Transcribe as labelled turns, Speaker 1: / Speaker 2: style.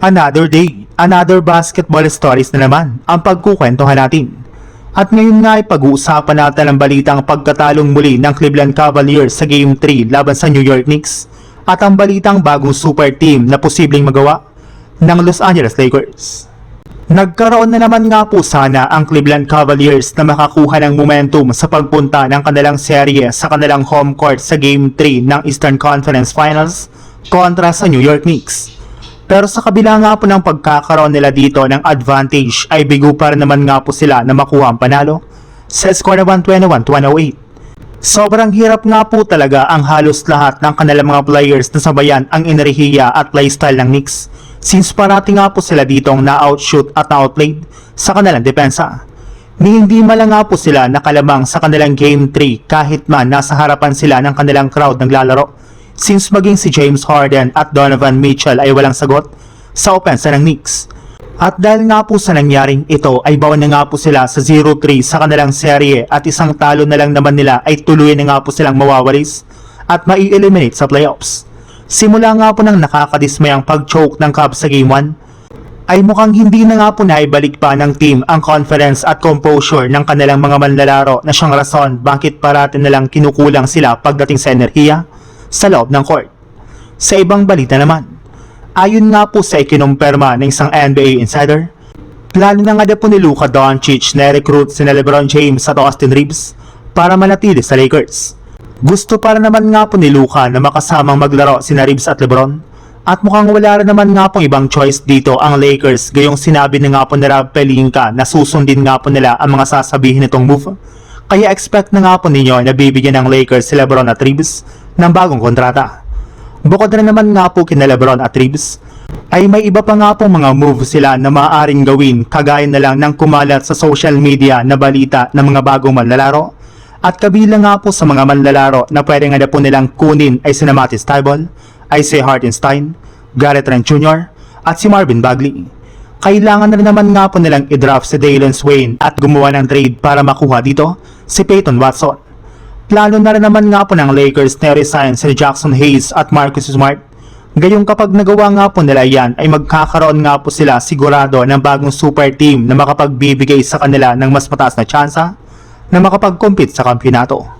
Speaker 1: Another day, another basketball stories na naman ang pagkukwentuhan natin. At ngayon nga ay pag-uusapan natin ang balitang pagkatalong muli ng Cleveland Cavaliers sa Game 3 laban sa New York Knicks at ang balitang bagong super team na posibleng magawa ng Los Angeles Lakers. Nagkaroon na naman nga po sana ang Cleveland Cavaliers na makakuha ng momentum sa pagpunta ng kanilang serye sa kanilang home court sa Game 3 ng Eastern Conference Finals kontra sa New York Knicks. Pero sa kabila nga po ng pagkakaroon nila dito ng advantage ay bigo pa rin naman nga po sila na makuha ang panalo sa score na 121-108. Sobrang hirap nga po talaga ang halos lahat ng kanilang mga players na sabayan ang enerhiya at playstyle ng Knicks since parati nga po sila ditong na-outshoot at outplayed sa kanilang depensa. Ni hindi man lang nga po sila nakalamang sa kanilang Game 3 kahit man nasa harapan sila ng kanilang crowd naglalaro since maging si James Harden at Donovan Mitchell ay walang sagot sa opensa ng Knicks. At dahil nga po sa nangyaring ito ay bawan na nga po sila sa 0-3 sa kanilang serye at isang talo na lang naman nila ay tuluyan na nga po silang mawawalis at mai-eliminate sa playoffs. Simula nga po ng nakakadismayang pag-choke ng Cavs sa Game 1 ay mukhang hindi na nga po naibalik pa ng team ang confidence at composure ng kanilang mga manlalaro na siyang rason bakit parati nalang kinukulang sila pagdating sa enerhiya sa loob ng court. Sa ibang balita naman, ayon nga po sa ikinumpirma ng isang NBA insider, plano na nga po ni Luka Doncic na recruit sina LeBron James at Austin Reeves para manatili sa Lakers. Gusto para naman nga po ni Luka na makasamang maglaro sina Reeves at LeBron at mukhang wala rin naman nga pong ibang choice dito ang Lakers gayong sinabi na nga po ni Rob Pelinka na susundin nga po nila ang mga sasabihin nitong move. Kaya expect na nga po ninyo na bibigyan ng Lakers si LeBron at Reeves ng bagong kontrata. Bukod na naman nga po kina LeBron at Reeves, ay may iba pa nga pong mga move sila na maaaring gawin kagaya na lang ng kumalat sa social media na balita ng mga bagong manlalaro at kabilang nga po sa mga manlalaro na pwede nga na po nilang kunin ay sina Matisse Thybulle, Isaiah Hartenstein, Garrett Trent Jr. at si Marvin Bagley. Kailangan na rin naman nga po nilang i-draft si Dalen Swain at gumawa ng trade para makuha dito si Peyton Watson. Plano na rin naman nga po ng Lakers na resign si Jackson Hayes at Marcus Smart. Gayong kapag nagawa nga po nila yan ay magkakaroon nga po sila sigurado ng bagong super team na makapagbibigay sa kanila ng mas mataas na tsansa na makapag-compete sa kampyonato.